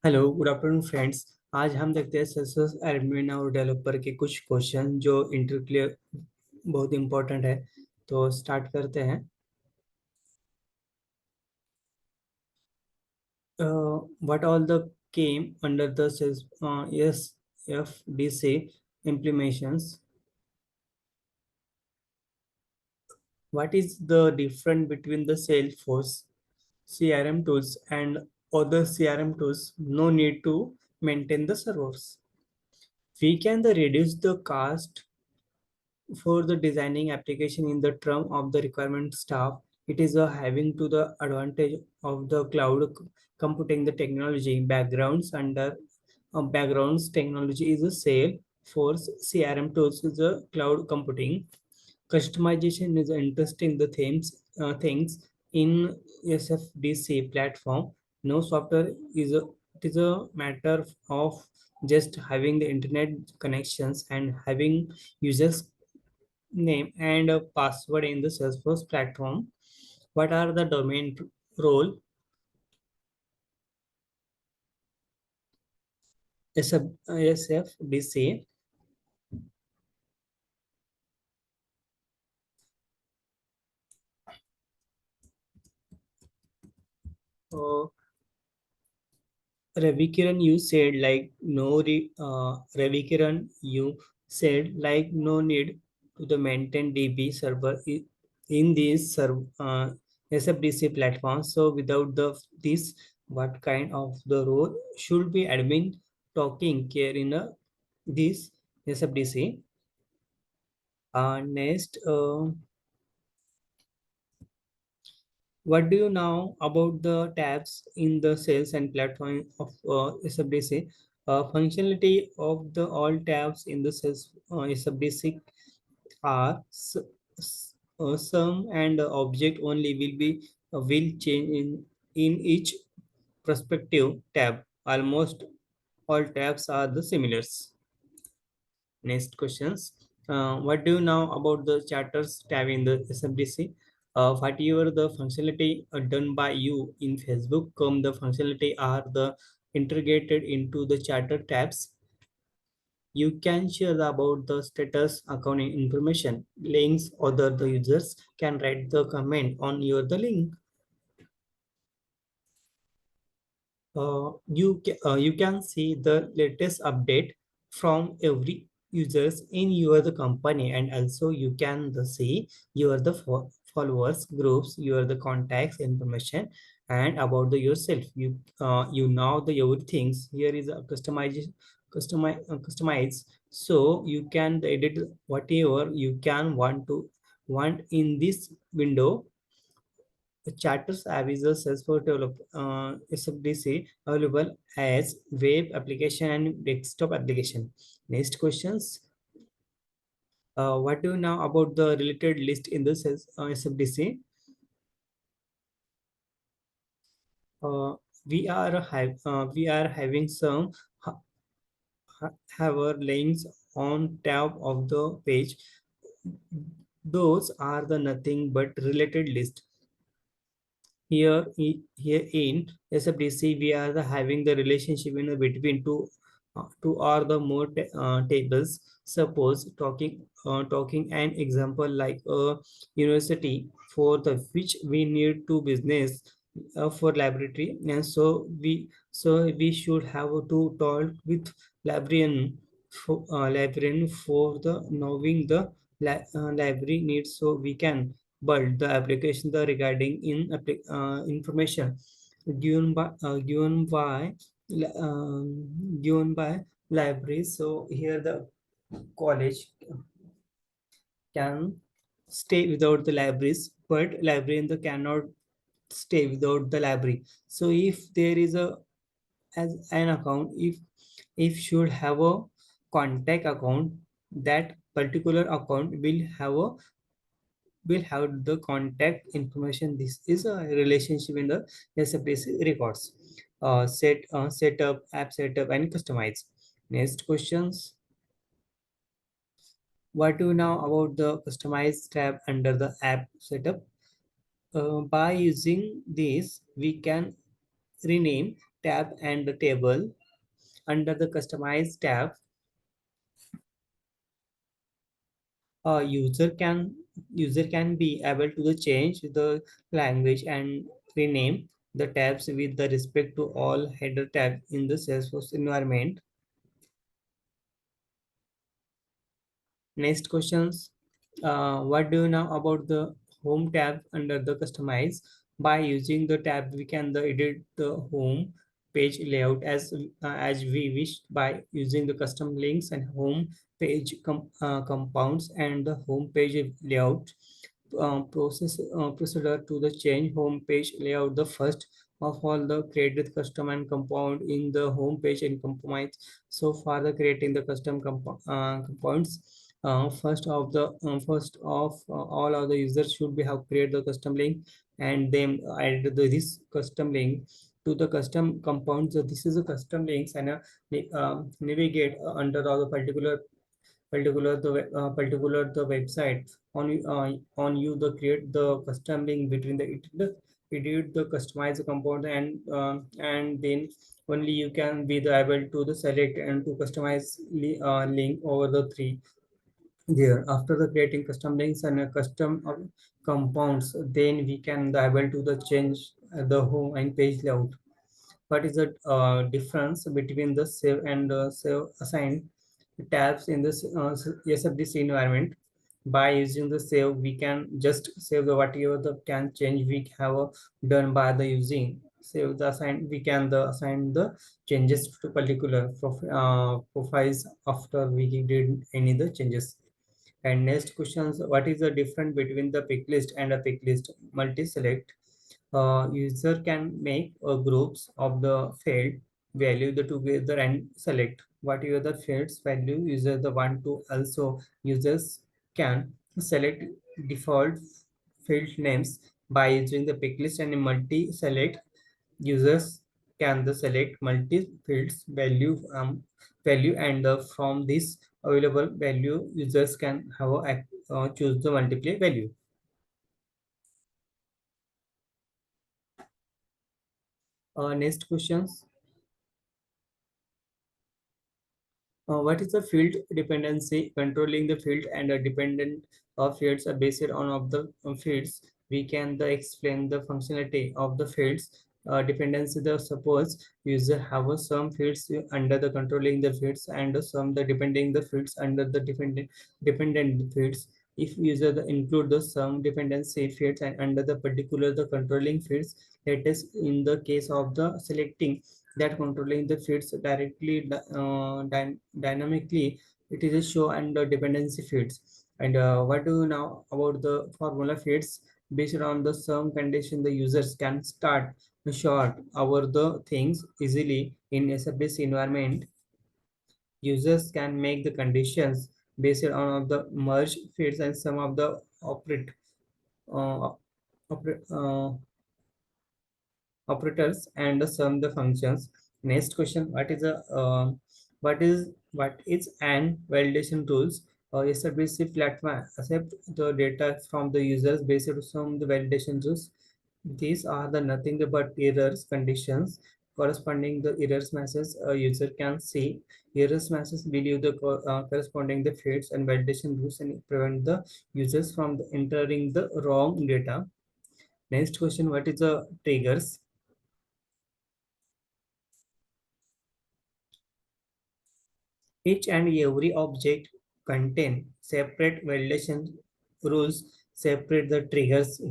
Hello good afternoon friends. आज हम देखते हैं सेल्सफोर्स एडमिन और डेवलपर के कुछ क्वेश्चन जो इंटरव्यू के लिए बहुत इंपॉर्टेंट है। तो स्टार्ट करते हैं। What all the came under the sales S F D C implementations? What is the difference between the Salesforce CRM tools and other CRM tools? No need to maintain the servers. We can reduce the cost for the designing application in the term of the requirement staff. It is a having to the advantage of the computing the technology backgrounds under backgrounds technology is a sale for CRM tools is a cloud computing. Customization is interesting the things in SFDC platform. No software is a it is a matter of just having the internet connections and having users name and a password in the Salesforce platform. What are the domain role? SFDC uh, Ravikiran, you said like Ravikiran, you said like no need to the maintain DB server in this SFDC platform. So without the this, what kind of the role should be admin talking care in this SFDC? Next, what do you know about the tabs in the sales and platform of SFDC? Functionality of the all tabs in the sales SFDC are some and object only will change in each prospective tab. Almost all tabs are the similars. Next questions. What do you know about the charters tab in the SFDC? Whatever the functionality done by you in Facebook, come the functionality are the integrated into the charter tabs. You can share about the status account information. Links other the users can write the comment on your the link. You can see the latest update from every users in your the company, and also you can see your the followers groups, your the contacts information, and about the yourself. You know the everything here is a customize, so you can edit whatever you can want in this window. The Charters app is a Salesforce SFDC available as web application and desktop application. Next questions. What do you know about the related list in the SFDC? Uh, we are having some ha- have our links on tab of the page. Those are the nothing but related list. Here in SFDC, we are having the relationship in between two or the more tables. Suppose talking an example like a university for the which we need to business for laboratory, and so we should have to talk with librarian for the knowing the library needs, so we can but the application the regarding information given by library. So here the college can stay without the libraries, but librarian the cannot stay without the library. So if there is a as an account, if should have a contact account, that particular account will have the contact information. This is a relationship in the SFDC records. Setup, app setup, and customize. Next questions. What do you know about the customize tab under the app setup? By using this, we can rename tab and the table. Under the Customize tab, a user can be able to the change the language and rename the tabs with the respect to all header tabs in the Salesforce environment. Next questions. What do you know about the home tab under the Customize? By using the tab, we can edit the home page layout as we wish by using the custom links and home page compounds and the home page layout procedure to the change home page layout. The first of all, the created custom and compound in the home page and compromise. So far, the creating the custom compounds. First of all of the users should be have create the custom link and then add this custom link to the custom compounds. So this is a custom links and navigate under all the particular the website on you the create the custom link between the customize the component and then only you can be the able to the select and to customize link over the three there. After the creating custom links and custom compounds, then we can the able to the change the home and page layout. What is the difference between the save and save assign tabs in this SFDC environment? By using the save, we can just save the whatever the can change we have done by the using save the assign. We can the assign the changes to particular profiles after we did any the changes. And next questions, what is the difference between the pick list and a pick list multi-select? User can make groups of the field value the together and select whatever the fields value user the want to. Also users can select default field names by using the pick list and multi-select. Users can the select multi fields value and from this available value users can have choose the multiple value. Next questions. What is the field dependency? Controlling the field and a dependent of fields are based on of the fields. We can explain the functionality of the fields. Dependency, the suppose user have some fields under the controlling the fields and some the depending the fields under the dependent fields. If user include the some dependency fields and under the particular the controlling fields, that is in the case of the selecting that controlling the feeds directly dynamically, it is a show and the dependency feeds. And what do you know about the formula feeds? Based on the some condition, the users can start short over the things easily in SFDC environment. Users can make the conditions based on of the merge feeds and some of the uh, operate operators and sum the functions. Next question: what is an validation tools? SRBC platform accept the data from the users based on some the validation tools. These are the nothing but errors conditions corresponding the errors message a user can see. Errors message believe the corresponding the fields and validation rules and prevent the users from entering the wrong data. Next question: what is the triggers? Each and every object contain separate validation rules, separate the triggers.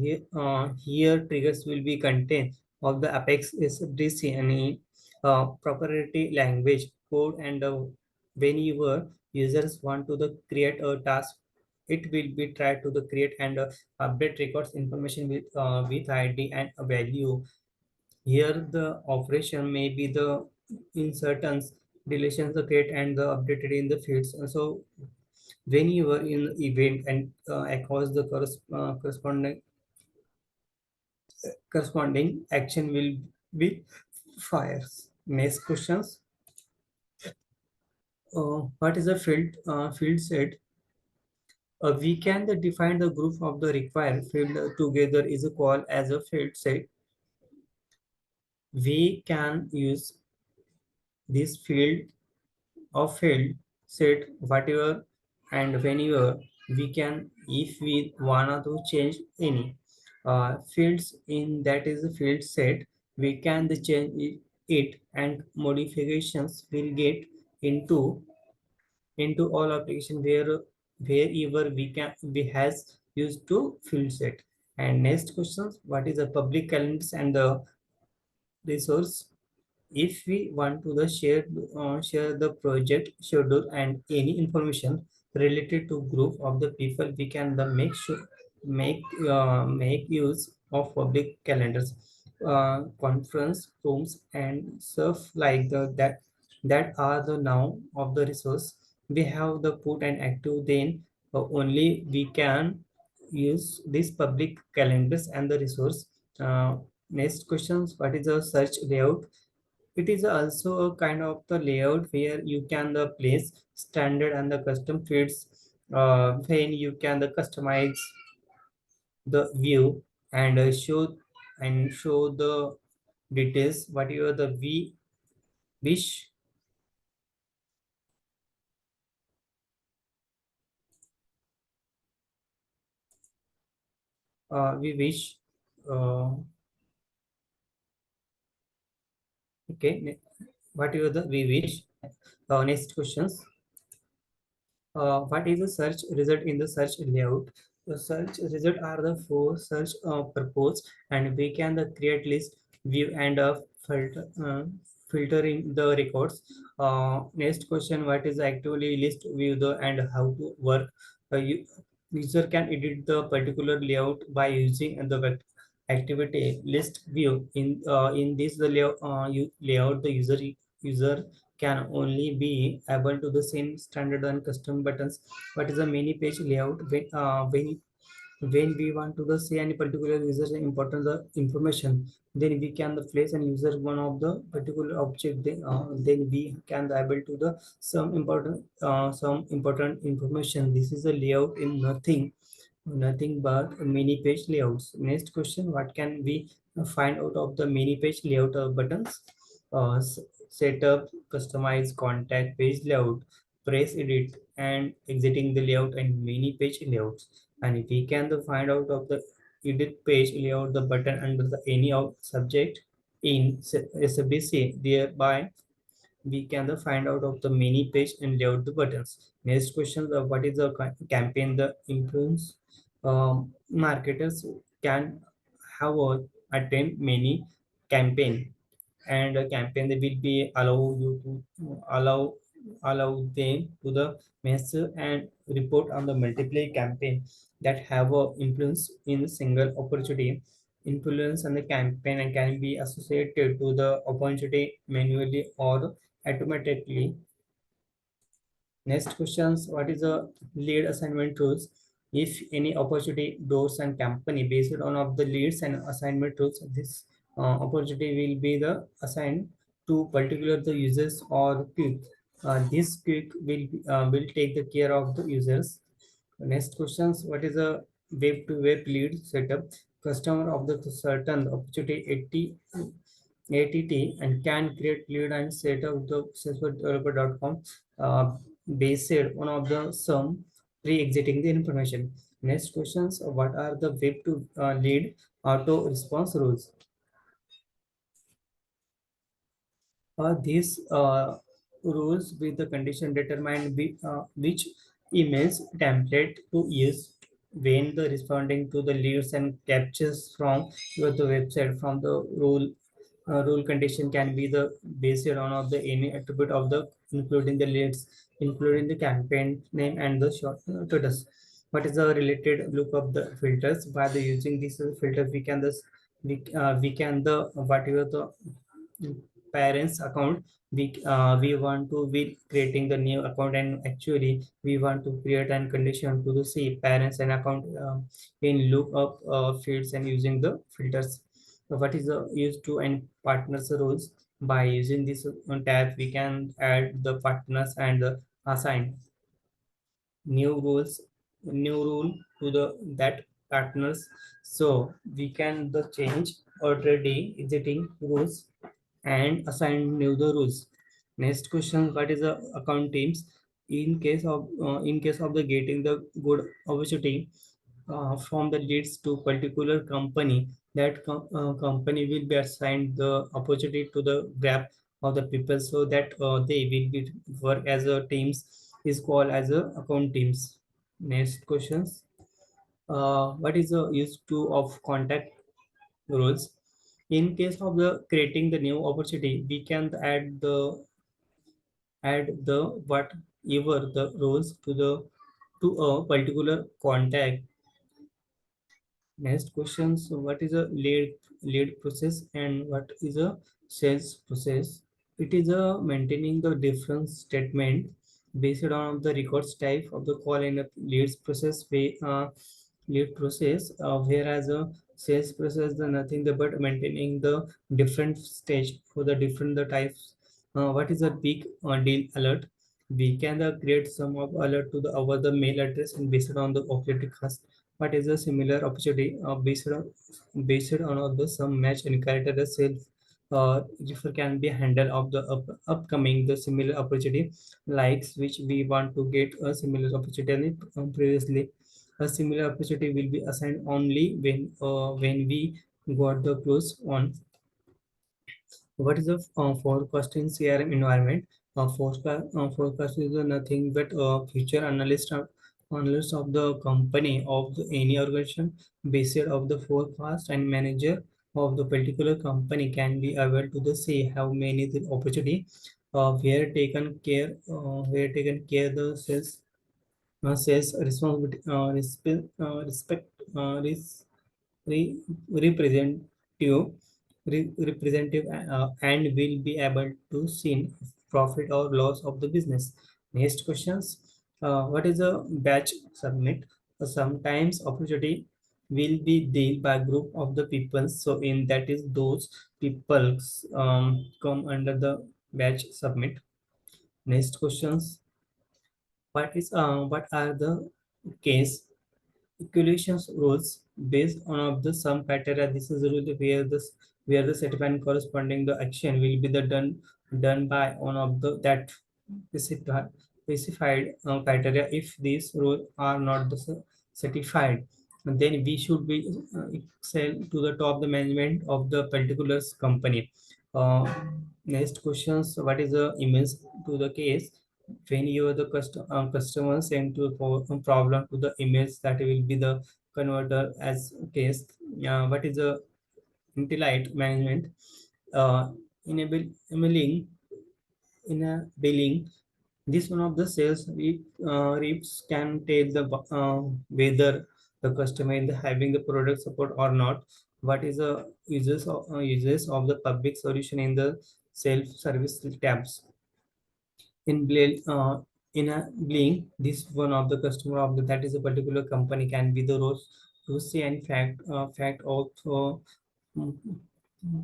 Here triggers will be contained of the Apex SDC and proprietary language code and whenever users want to create a task, it will be tried to create and update records information with ID and a value. Here the operation may be the insertions, deletions, the create and the updated in the fields. So when you are in event and across the corresponding action will be fires. Next questions. What is a field set? We can define the group of the required field together is a call as a field set. We can use this field of field set whatever and whenever we can if we wanna to change any fields in that is the field set we can the change it and modifications will get into into all application wherever we has used to field set. And next questions, what is the public calendars and the resource? If we want to the share the project schedule and any information related to group of the people, we can the make sure make use of public calendars, conference rooms and stuff like that are the now of the resource. We have the put and active, then only we can use these public calendars and the resource. Next questions, what is the search layout? It is also a kind of the layout where you can the place standard and the custom fields, when you can the customize the view and show the details whatever the we wish, we wish. Okay, whatever the we wish. Next questions. What is the search result in the search layout? The search result are the four search purpose, and we can the create list, view, and filtering the records. Next question: what is actually list, view, the and how to work? User can edit the particular layout by using the activity list view. In this the layout, the user can only be able to the same standard and custom buttons. What is the many page layout? When we want to the say any particular user important the information, then we can the place and user one of the particular object. Then we can the able to the some important information. This is a layout in nothing but many page layouts. Next question, what can we find out of the many page layout buttons? uh, s- Setup, customize, contact, page layout, press edit, and exiting the layout and many page layouts. And if we can the find out of the edit page layout, the button under the any of subject in SBC, thereby we can the find out of the many page and layout the buttons. Next question, what is the campaign the influence? Marketers can have attend many campaign, and a campaign that will be allow them to the measure and report on the multiple campaign that have a influence in a single opportunity. Influence on the campaign and can be associated to the opportunity manually or automatically. Next questions, what is the lead assignment rules? If any opportunity, doors and company based on of the leads and assignment rules, this opportunity will be the assigned to particular the users or quick. This quick will take the care of the users. Next questions, what is a web to web lead setup? Customer of the certain opportunity 80 ATT and can create lead and set up the salesforcedeveloper.com based on of the some pre-exiting the information. Next questions, what are the web to lead auto response rules? These rules with the condition determine which emails template to use when the responding to the leads and captures from the website. From the rule condition can be the based on of the any attribute of the including the leads, including the campaign name and the short status. What is the related look of the filters? By the using these filters we can this we can the whatever the parents account, we want to be creating the new account, and actually we want to create an condition to the see parents and account in lookup fields and using the filters. What is the used to and partners rules? By using this tab we can add the partners and assign new rules, new rule to the that partners. So we can the change already exiting rules and assign new the rules. Next question: what is the account teams? In case of the getting the good opportunity from the leads to particular company, that company will be assigned the opportunity to the grab of the people, so that they will be work as a teams, is called as a account teams. Next questions: what is the use to of contact roles? In case of the creating the new opportunity, we can add the whatever the roles to a particular contact. Next question: so what is a lead process and what is a sales process? It is a maintaining the difference statement based on the records type of the call in a lead process, whereas a sales process the nothing but maintaining the different stage for the different the types. What is a big deal alert? We can create some of alert to the our the mail address and based on the operating cost. What is a similar opportunity based on the some match and character sales refer can be handled of the upcoming the similar opportunity likes which we want to get a similar opportunity previously. A similar opportunity will be assigned only when we got the close on. What is the forecast in CRM environment? Forecast is nothing but future analyst of the company of any organization based of the forecast, and manager of the particular company can be able to the say how many the opportunity where taken care the sales responsibility respect re- representative representative and will be able to see profit or loss of the business. Next questions: what is a batch submit? Sometimes opportunity will be dealt by group of the people, so in that is those people come under the batch submit. Next questions: what are the case equations rules based on of the sum criteria? This is really where the set and corresponding the action will be the done by one of the that specified criteria. If these rules are not the certified, then we should be sell to the top the management of the particular company. uh, Next questions: what is the image to the case? When you are the customer send to a problem to the image, that will be the converter as case. What is the intellect management? uh, enabling in a billing, this one of the sales reps can tell the whether the customer is having the product support or not. What is the uses of the public solution in the self service tabs? In a blink, this one of the customer of the that is a particular company can be the rose to see and fact of mm,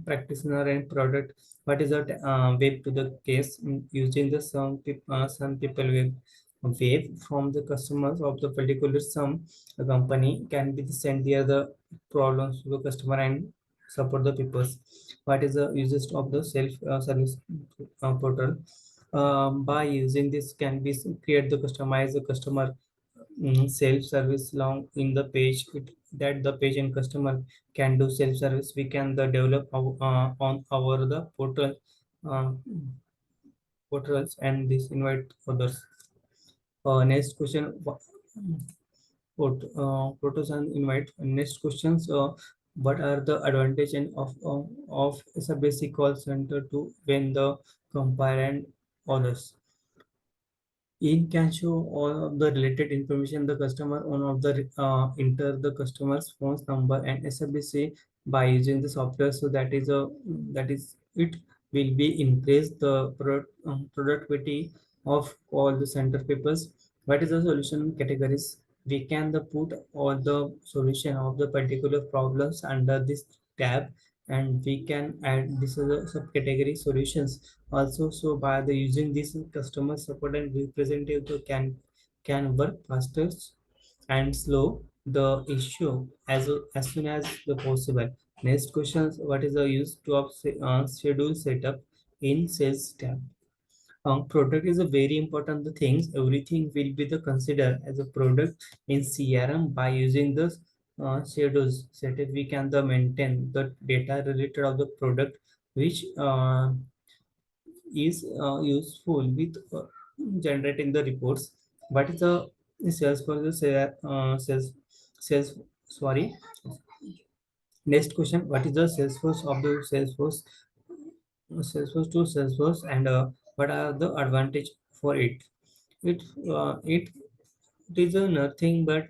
practitioner and product. What is the web to the case? Using the some people wave from the customers of the particular some company can be send the other problems to the customer and support the people. What is the uses of the self service portal? By using this can be create the customize the customer self-service long in the page that the page and customer can do self-service. We can the develop on our the uh, portals and this invite others. Next question: photos and invite. Next questions: what are the advantage and of as a basic call center to when the compare and others? It can show all of the related information the customer on of the enter the customer's phone number and SBC by using the software. So that is it will be increase the productivity of all the center papers. What is the solution categories? We can the put all the solution of the particular problems under this tab, and we can add this is a subcategory solutions also. So by the using this customer support and representative can work faster and slow the issue as soon as the possible. Next question, what is the use to of schedule setup in sales tab? Product is a very important the things. Everything will be the consider as a product in CRM by using the schedules setup. We can the maintain the data related of the product which is useful with generating the reports. What is the Salesforce sales sorry. Next question, what is the Salesforce of the Salesforce to Salesforce and what are the advantage for it? It it is nothing but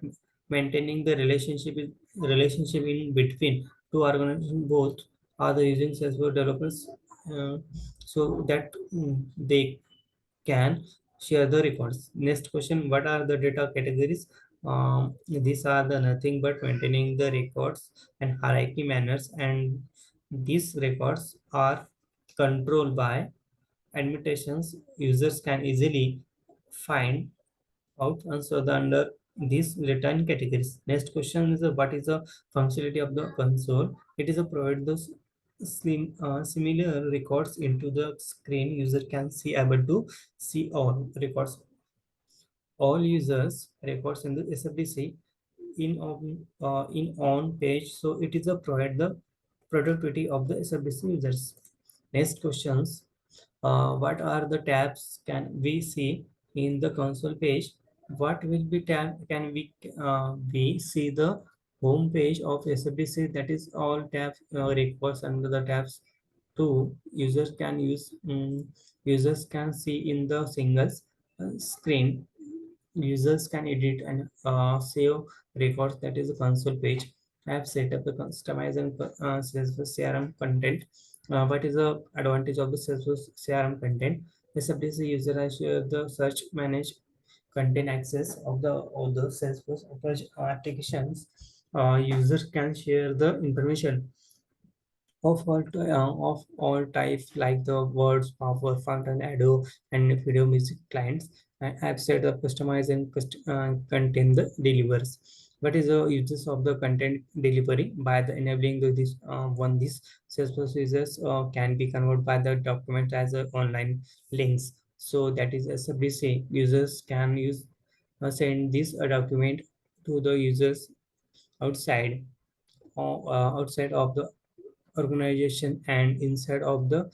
maintaining the relationship in between two organizations. Both are the using Salesforce developers, uh, so that they can share the records. Next question, what are the data categories? These are the nothing but maintaining the records and hierarchy manners, and these records are controlled by admutations. Users can easily find out answer the under these written categories. Next question is what is the functionality of the console? It is a provide those similar records into the screen. User can see able to see all users records in the SFDC in on page. So it is a provide the productivity of the SFDC users. Next questions, what are the tabs can we see in the console page? What will be tab? Can we see the home page of SFDC? That is all tabs requires under the tabs. Two users can see in the singles screen. Users can edit and save records. That is the console page. I have set up the customize and Salesforce CRM content. What is the advantage of the Salesforce CRM content? SFDC user has the search manage content access of the all the Salesforce applications. Users can share the information of all types like the words, power, function, audio, and video music clients. And app set up, customize, and contain the delivers. What is the uses of the content delivery? By the enabling this Salesforce users can be converted by the document as a online links. So that is SFDC. Users can use send this document to the users outside outside of the organization and inside of the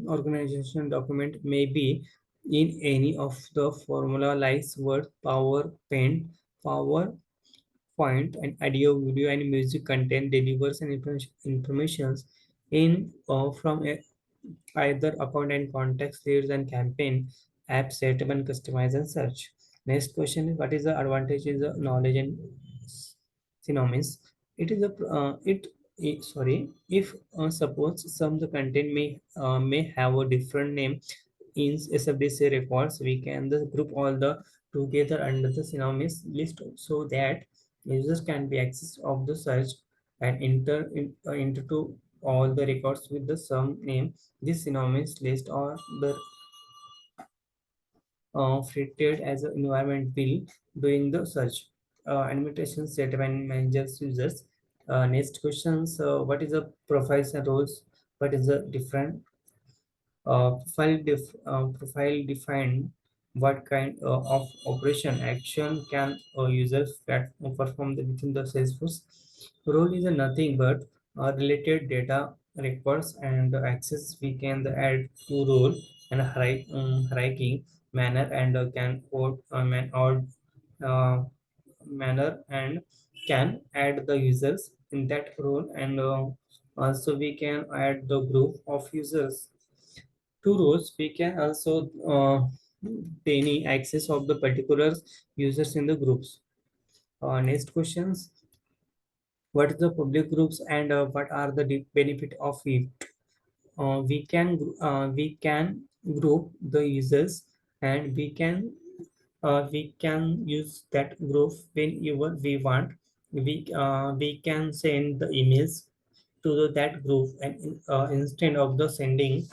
organization document may be in any of the formula like Word, PowerPoint, PowerPoint, and audio, video, and music content delivers and informations in from either account and context leads and campaign app setup and customize and search. Next question is what is the advantage is the knowledge and synonyms. It is a sorry, if suppose some the content may have a different name in SFDC records, we can the group all the together under the synonymous list so that users can be access of the search and into all the records with the same name. This synonymous list or the treated as an environment will doing the search. Annotation set when managers users. Next questions, what is the profiles and roles? What is the different profile define what kind of operation action can users perform within the Salesforce. Role is a nothing but related data records and access. We can add to role and hierarchy manner and can uh, manner and can add the users in that role, and also we can add the group of users to rows. We can also any access of the particular users in the groups. Next questions, what is the public groups and what are the benefit of it? We can group the users, and we can use that group whenever we want. We can send the emails to that group, and instead of the sending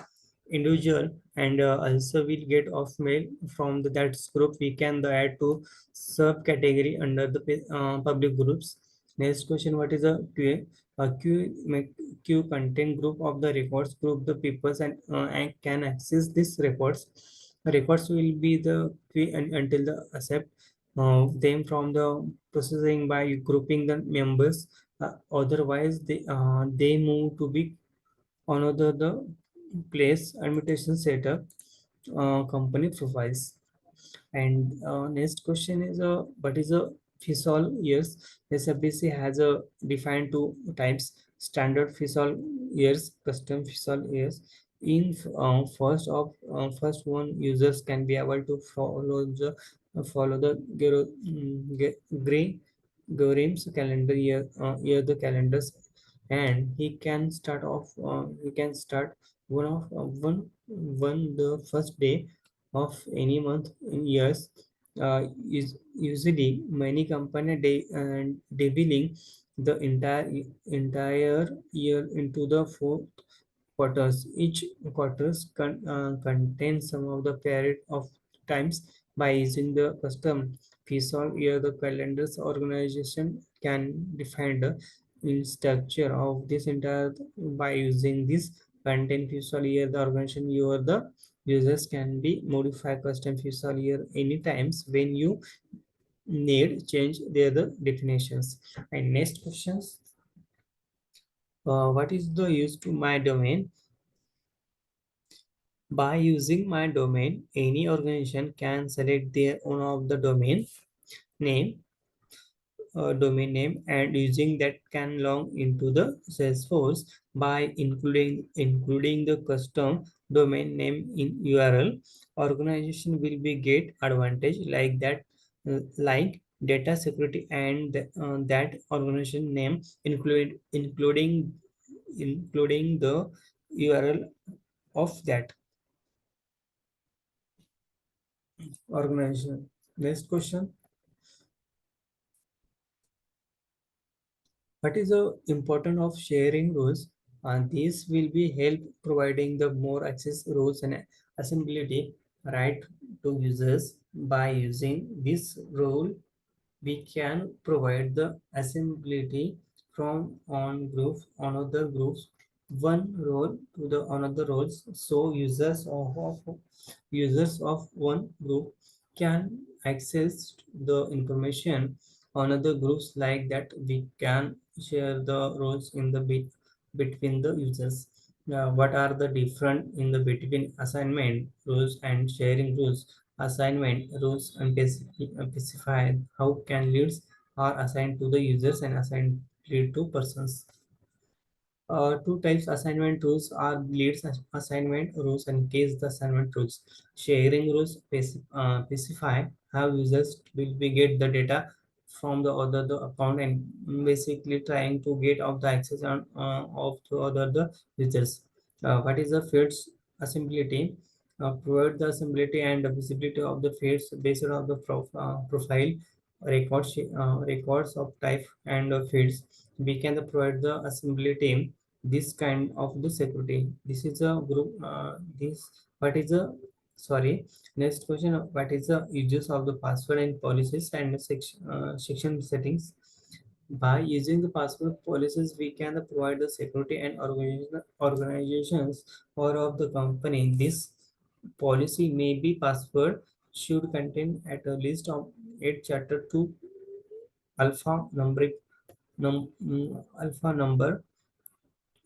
individual, and also we'll get of mail from that group, we can add to subcategory under the public groups. Next question, what is a QA? A queue content group of the records group the peoples and can access these records. Records will be the queue until the accept them from the processing by grouping the members. Otherwise, they move to be another the place admission setup company profiles. And next question is what is a FISOL years? SFBC has a defined two types: standard FISOL years, custom FISOL years. In first one, users can be able to follow the Gregorian's calendar year the calendars, and he can start one the first day of any month in years. Is usually many company debiling the entire year into the four quarters. Each quarters contains some of the period of times. By using the custom FISOL year, the calendars organization can define the in structure of this entire. By using this content FISOL year, the organization your the users can be modify custom FISOL year any times when you need change their the definitions. And next questions, what is the use to my domain? By using my domain, any organization can select their own of the name, domain name, and using that can log into the Salesforce by including the custom domain name in URL. Organization will be get advantage like that, like data security and that organization name including the URL of that organization. Next question. What is the importance of sharing rules? And this will be help providing the more access rules and accessibility right to users. By using this rule, we can provide the assembly from on group another groups one role to the another roles, so users of one group can access the information on other groups. Like that we can share the roles in the between the users. What are the different in the between assignment rules and sharing rules? Assignment rules and specify how can leads are assigned to the users and assigned lead to persons. Two types assignment rules are leads assignment rules and case assignment rules. Sharing rules specify how users will be get the data from the other the account and basically trying to get of the access of the other the users. What is the fields assemblability? Provide the assemblability and the visibility of the fields based on the profile records of type and fields. We can provide the assemblability this kind of the security. This is a group. This what is a sorry. Next question: what is the uses of the password and policies and section settings? By using the password policies, we can provide the security and organizations or of the company. This policy may be password should contain at a least of 8 character to alpha number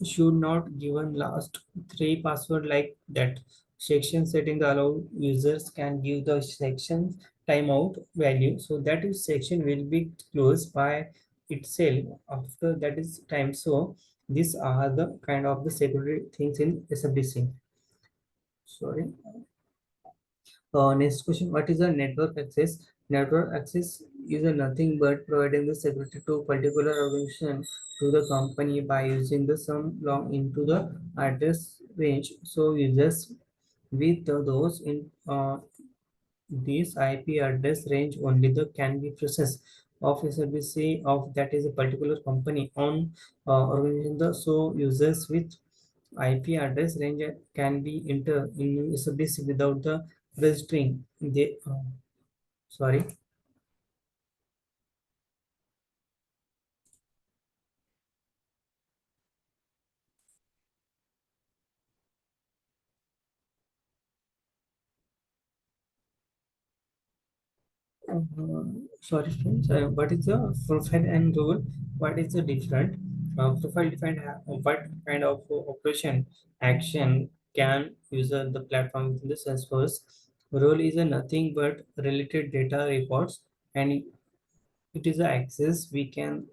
should not given last three password like that. Section setting allow users can give the section timeout value, so that is section will be closed by itself after that is time. So these are the kind of the security things in SFDC. Sorry. Next question, what is a network access? Network access is a nothing but providing the security to particular organization to the company by using the some long into the address range. So users with those in this IP address range only the can be processed of SRBC of that is a particular company on organization. So users with IP address range can be enter in SRBC without the registering. Sorry. Sorry, friends. What is the profile and role? What is the different? Profile defined what kind of operation action can user the platform within the Salesforce. Role is a nothing but related data reports, and it is a access we can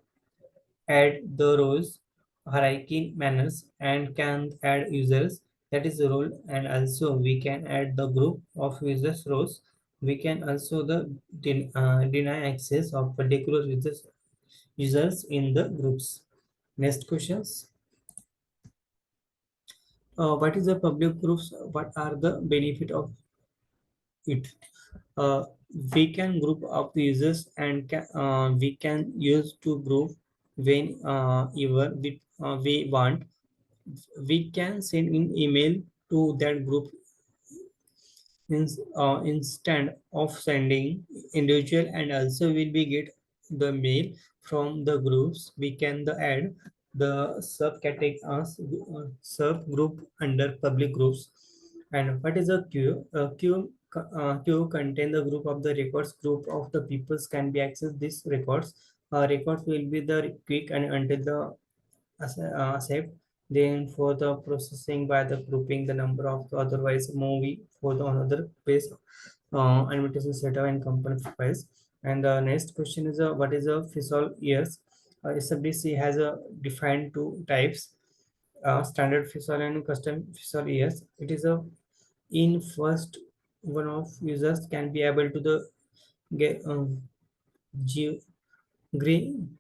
add the rows hierarchy manners and can add users, that is the role. And also we can add the group of users rows. We can also deny access of particular users in the groups. Next questions. What is the public groups? What are the benefit of it? uh, we can group up the users and we can use to group when ever we want. We can send an email to that group instead of sending individual, and also will be get the mail from the groups. We can the add the subcategory sub group under public groups. And what is a queue? Queue contain the group of the records. Group of the peoples can be accessed these records. Records will be the quick and until the accept. Then for the processing by the grouping the number of the otherwise movie for the another page invitation setup and company profiles. And the next question is what is a FISOL years? SFDC has a defined two types, standard FISOL and custom FISOL years. It is a in first one of users can be able to the get G, green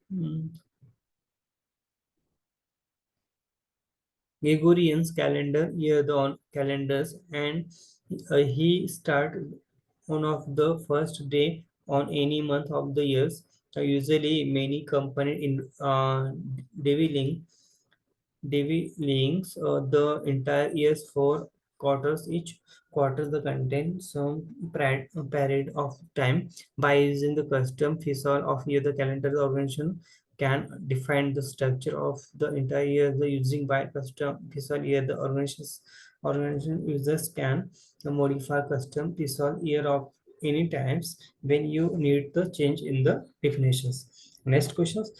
Gregorian's calendar year the on calendars, and he start one of the first day on any month of the years. Usually, many company in dealing links the entire years for quarters. Each quarter the contain some period of time. By using the custom FISOL of year, the calendar organization can define the structure of the entire year. The using by custom FISOL year, the organization users can modify custom FISOL year of any times when you need the change in the definitions. Next questions.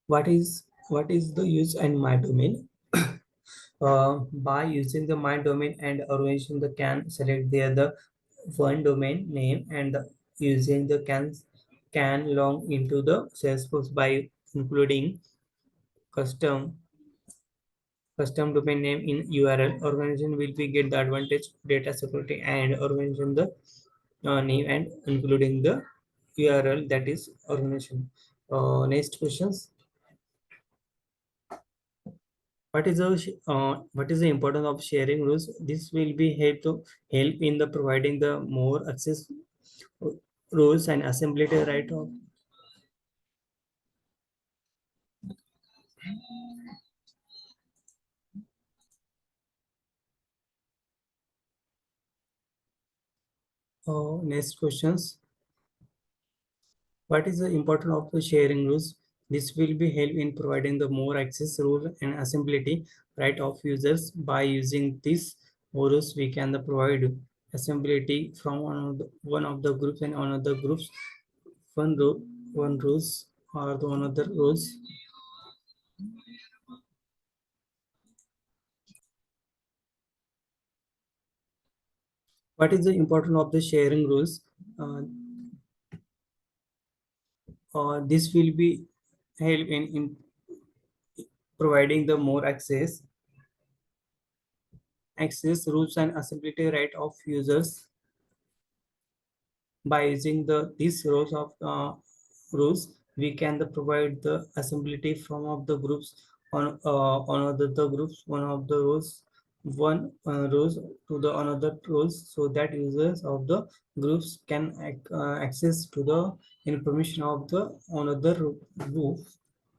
What is the use and my domain? By using the my domain and organization, the can select the one domain name and using the can log into the Salesforce by including custom custom domain name in URL. Organization will be get the advantage data security and organization the name and including the URL, that is organization. Next questions. What is the importance of sharing rules? This will be help in the providing the more access rules and assembly right of next questions. What is the importance of the sharing rules? This will be help in providing the more access rule and assembly right of users. By using these rules, we can provide assembly from one of the groups and another groups. One rules or the another rules. What is the importance of the sharing rules? Uh, this will be help in providing the more access rules and accessibility right of users. By using these rows of rules, we can provide the assembly from of the groups on the groups one of the rows, one rows to the another rows, so that users of the groups can access to the information of the another group.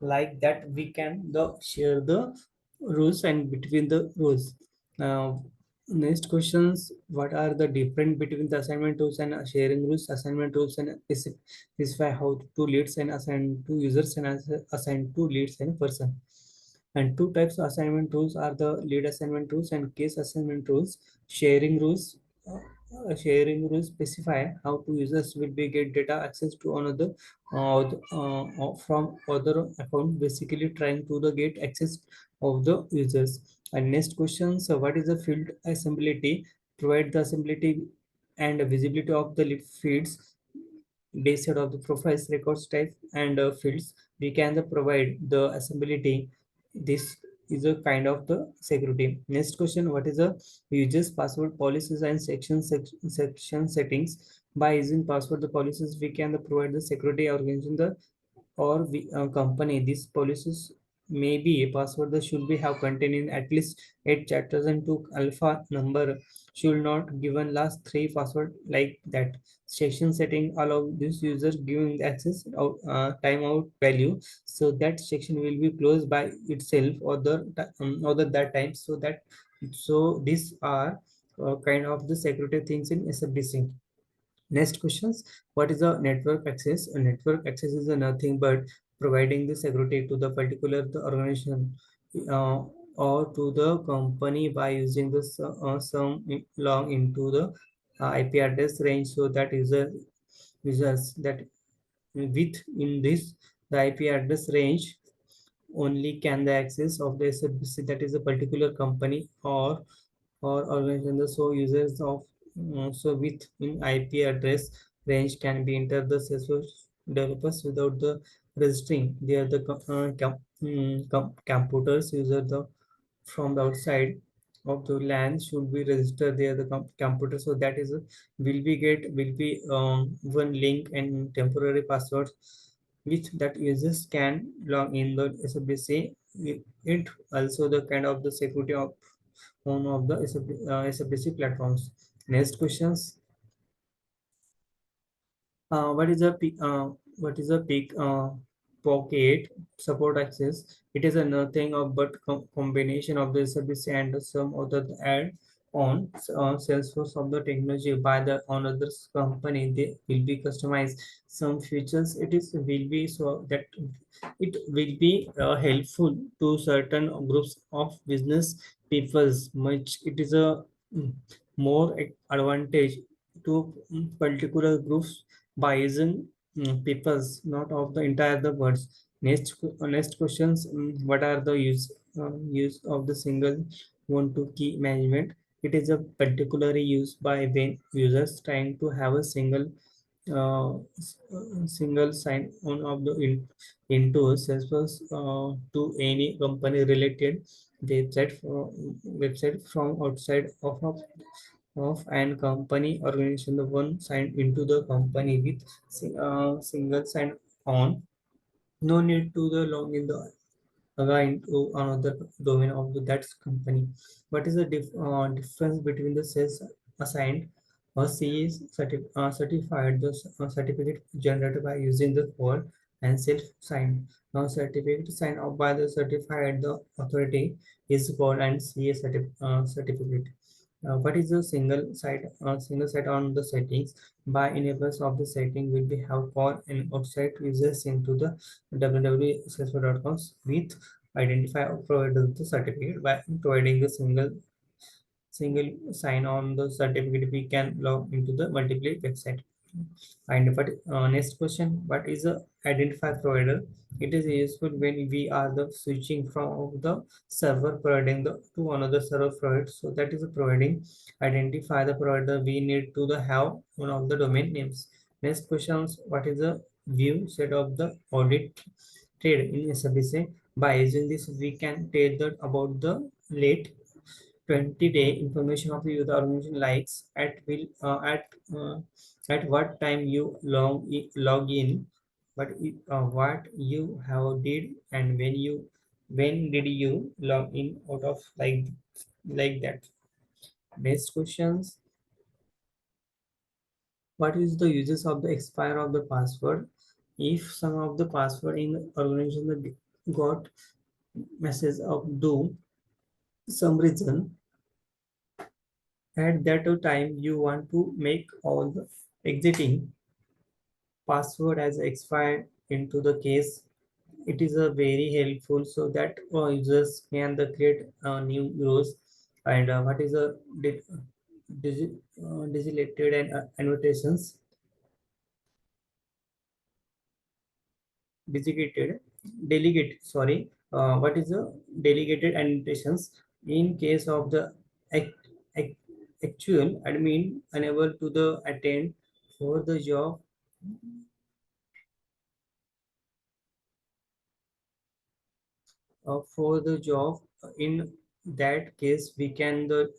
Like that we can share the rules and between the rows. Now next questions. What are the difference between the assignment tools and sharing rules? Assignment tools and specify how to leads and assign to users and assign to leads and person. And two types of assignment tools are the lead assignment tools and case assignment tools. Sharing rules. Sharing rules specify how to users will be get data access to another from other account, basically trying to the get access of the users. And next question, so what is the field assemblability? Provide the assemblability and visibility of the feeds based of the profiles, records type, and fields. We can provide the assemblability. This is a kind of the security. Next question, what is the users password policies and section settings? By using password the policies, we can provide the security organization the or company. These policies may be a password that should be have containing at least 8 chapters and 2 alpha number, should not given last 3 password like that. Section setting allow this user giving access out timeout value, so that section will be closed by itself other that time. So these are kind of the security things in SFDC. Next questions, what is a network access? A network access is a nothing but providing the security to the particular the organization uh, or to the company by using some long into the IP address range, so that users that with in this the IP address range only can the access of the SFBC, that is a particular company or organization. So users of so with in IP address range can be enter the Salesforce developers without the registering. They are the computers user the from the outside of the LAN should be registered there the computer. So that is will be one link and temporary passwords which that users can log in the SFBC. It also the kind of the security of one of the SFBC platforms. Next questions. What is a peak pocket support access? It is a nothing of but combination of the service and some other add on Salesforce of the technology by the another company. They will be customized some features. It is will be so that it will be helpful to certain groups of business peoples. Much it is a more advantage to particular groups by using peoples, not of the entire the words. Next questions. What are the use of the single one to key management? It is a particularly used by when users trying to have a single sign on of the into Salesforce to any company related website from outside of and company organization. The one signed into the company with single sign on. No need to the log in the into another domain of that company. What is the difference between the sales assigned or C is certified, the certificate generated by using the code, and self-signed. Now certificate signed off by the certified the authority is called and CA certificate. What is the single site on the settings? By enablers of the setting will be have call and outside users into the www.salesforce.com with identify or provide the certificate. By providing the single sign on the certificate, we can log into the multiple website. And but next question, what is a identifier provider? It is useful when we are the switching from the server providing the to another server provider. So that is a providing identify the provider. We need to the have one of the domain names. Next questions, what is the view set of the audit trade in SABC? By using this, we can tell that about the late 20-day information of the organization likes at what time you log in, but what you have did and when did you log in out of like that. Next questions, what is the uses of the expire of the password? If some of the password in the organization got message of do some reason at that time you want to make all the exiting password as expired into the case, it is a very helpful so that users can create new rows. And what is a designated and invitations, designated, delegate, sorry, what is the delegated invitations in case of the act, act, actual admin unable to the attend for the job, in that case we can the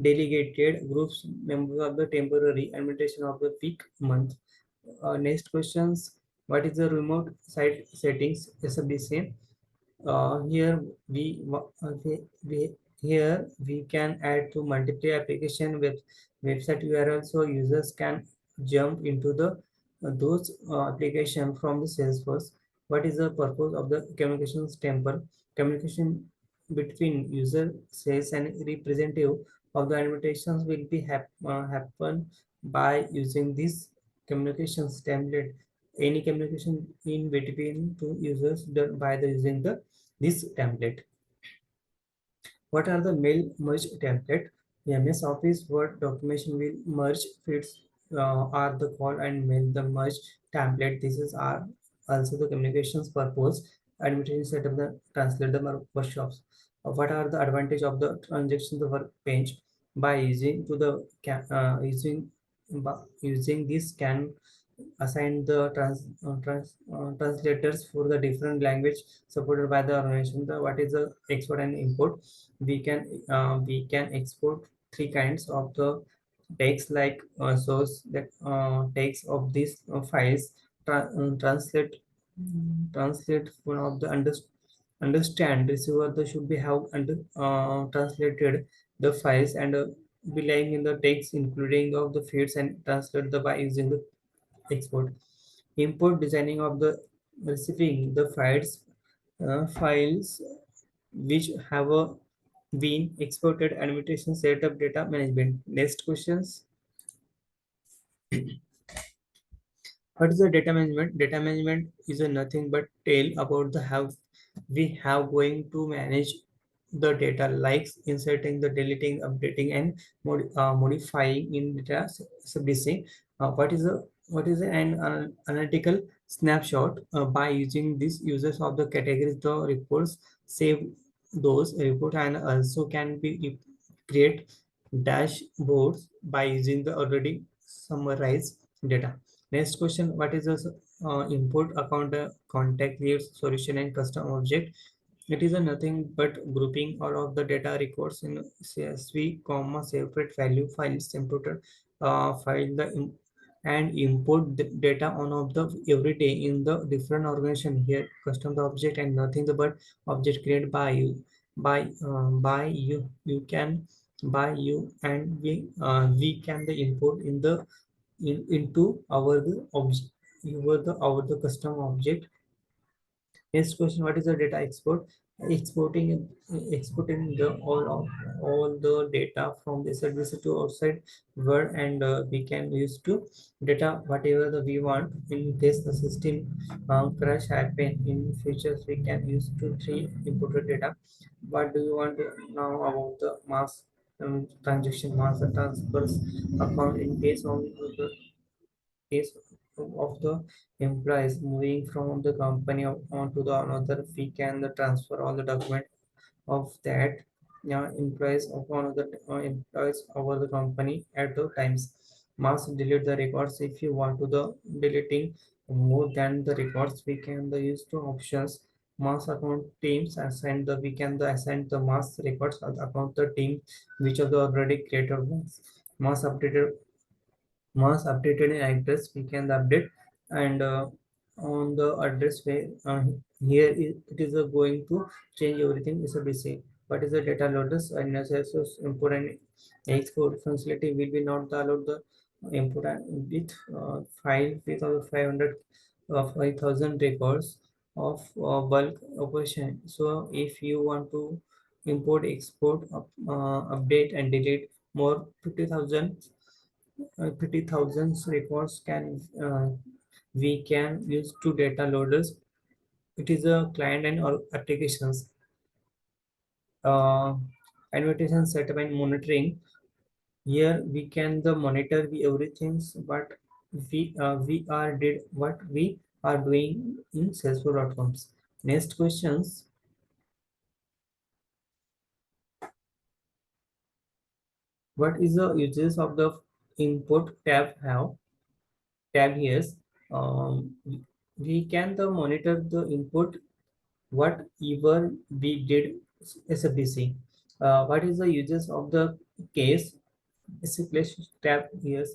delegated groups members of the temporary administration of the peak month. Next questions, what is the remote site settings SBC? Here here we can add to multiple application website URL, so users can jump into the those application from the Salesforce. What is the purpose of the communications temple? Communication between user, sales, and representative of the invitations will be happen by using this communications template. Any communication in between two users done by the using the this template. What are the mail merge template? MS Office Word documentation will merge feeds are the call and mail the merge template. This is are also the communications purpose. Administration set up the translate the workshops. What are the advantage of the transaction work page? By using to the using this can assign the translators for the different language supported by the organization. What is the export and import? We can export three kinds of the text, like source that text of these files, translate one of the understand receiver the should be have translated the files and be lying in the text including of the feeds and translate the by using the export. Import designing of the receiving the files which have been exported, annotation, setup, data management. Next questions. What is the data management? Data management is a nothing but tell about the how we have going to manage the data, like inserting the deleting, updating, and modifying in data subdisting. What is an analytical snapshot? By using these users of the categories, the reports save those report and also can be create dashboards by using the already summarized data. Next question, what is the import account contact leads solution and custom object? It is a nothing but grouping all of the data records in CSV, comma, separate value files, imported file and import the data on of the every day in the different organization. Here, custom the object and nothing but object created by you, by you. You can by you and we can the import in the into our the object, our the custom object. Next question, what is the data export? Exporting the all the data from the service to outside world, and we can use to data whatever the we want. In case the system crash happen in futures, we can use to three imported data. What do you want to know about the mass transaction, mass transfers account in case of the case of the employees moving from the company on to the another, we can the transfer all the document of that employees of another employees over the company at the times. Must delete the records. If you want to the deleting more than the records, we can the use two options. Mass account teams assign the we can the assign the mass records of the account the team which of the already created ones. Mass updated Once updated in address, we can update and on the address where here it is going to change everything is a basic. What is the data loaders and necessary import and export functionality will be not allowed the import with file with over 500 5,000 records of bulk operation. So if you want to import, export, update and delete more 50,000 records can we can use to data loaders. It is a client and all applications. Uh, Annotation setup and monitoring. Here we can the monitor the everything what we are did what we are doing in Salesforce.com. Next questions. What is the uses of the input tab here? Um, we can the monitor the input whatever we did SFDC. What is the uses of the case escalation tab here?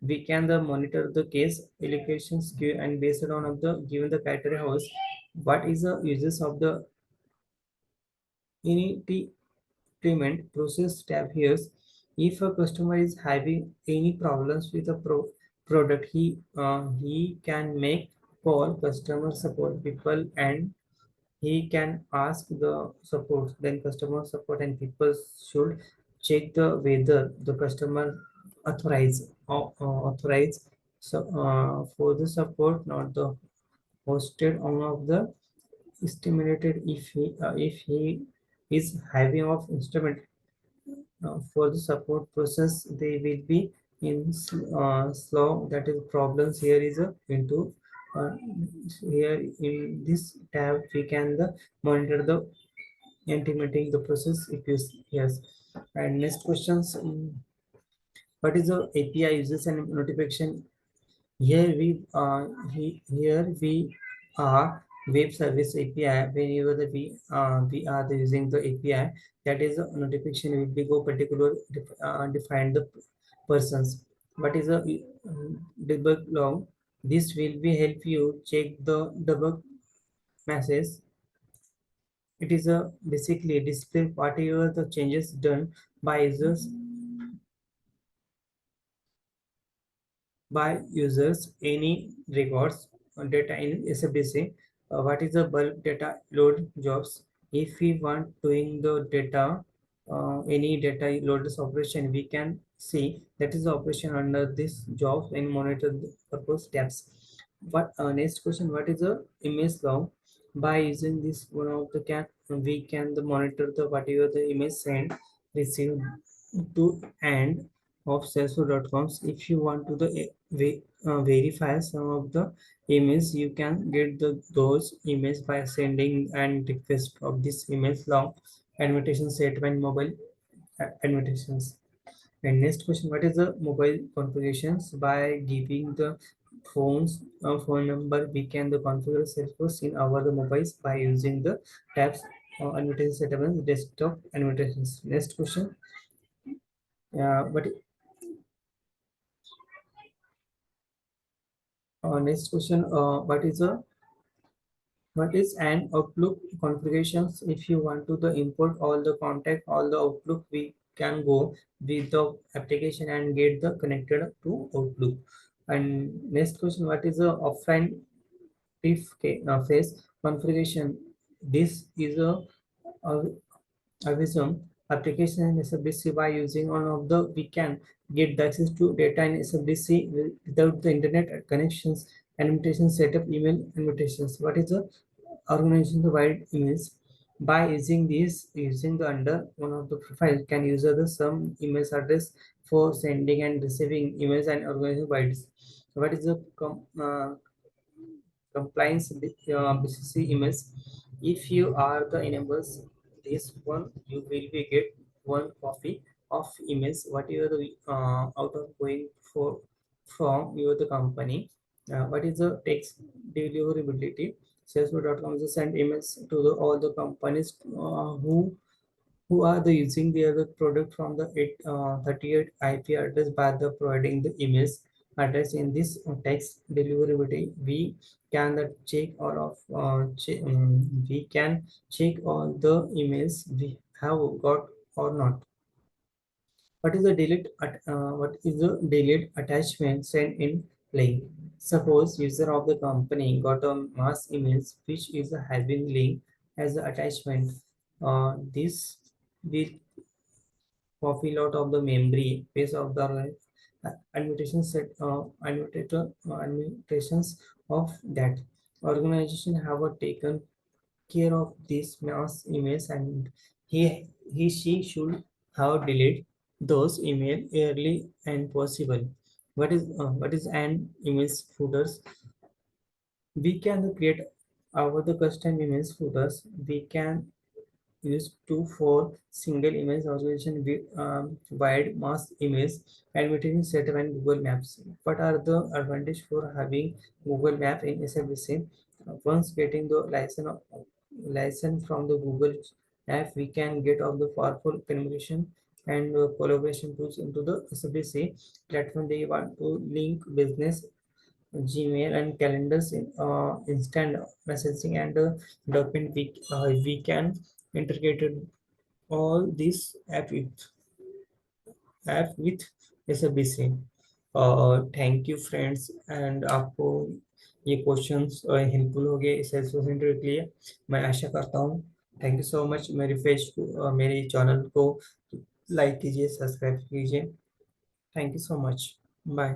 We can the monitor the case allocations queue and based on of the given the criteria house. What is the uses of the init payment process tab here? If a customer is having any problems with a product, he can make call customer support people and he can ask the support. Then customer support and people should check the whether the customer authorize so for the support, not the hosted on of the estimated if he is having of instrument for the support process they will be in slow, that is problems here is a into uh, here in this tab we can the monitor the implementing the process if you yes. And next questions, what is the API uses and notification? Here here we are web service API. Whenever we are using the API, that is a notification will be go particular define the persons. What is a debug log? This will be help you check the debug message. It is a basically display whatever the changes done by users any records on data in SFDC. What is the bulk data load jobs? If we want doing the data, any data loaders operation, we can see that is the operation under this jobs and monitor the purpose tabs. What next question? What is the image log? By using this one of the can we can the monitor the whatever the image sent received to and of salesforce.com. If you want to verify some of the emails, you can get those emails by sending and request of this emails long invitation statement mobile invitations. And next question, what is the mobile configurations? By giving the phone number, we can the configure Salesforce in our the mobiles by using the tabs invitation settlement desktop invitations. Next question, what next question, what is an Outlook configurations? If you want to the import all the contact, all the Outlook, we can go with the application and get the connected to Outlook. And next question, what is the offline if face configuration? This is a Avism application in SFDC by using one of the we can get the access to data in SFDC without the internet connections and invitation setup email invitations. What is the organization provide emails? By using this using the under one of the profile can use the some email address for sending and receiving emails and organization provides. What is the compliance BCC emails? If you are the enables this one, you will be get one copy of emails whatever the out of going for from your the company. What is the text deliverability? Salesforce.com is send emails to the, all the companies who are the using the other product from the 38 IP address by the providing the emails address in this text deliverability. We can the check all of we can check all the emails we have got or not. What is the delete attachment sent in link? Suppose user of the company got a mass emails which is having link as an attachment. This will copy lot of the memory base of the annotation set annotations of that organization have taken care of this mass image and he she should have delete. those email early and possible. What is an emails footers? We can create our the custom emails footers. We can use two for single image organization with wide mass images and between setup and Google Maps. What are the advantage for having Google Map in SFBC? Once getting the license from the Google app, we can get all the powerful communication and collaboration tools into the SFBC platform. They want to link business Gmail and calendars in instant messaging and document we can integrate all these app with SFBC. Thank you friends and आपको ये questions helpful हो गए Salesforce interview के लिए मैं आशा करता हूँ thank you so much मेरी मेरे चैनल को लाइक कीजिए सब्सक्राइब कीजिए thank you so much bye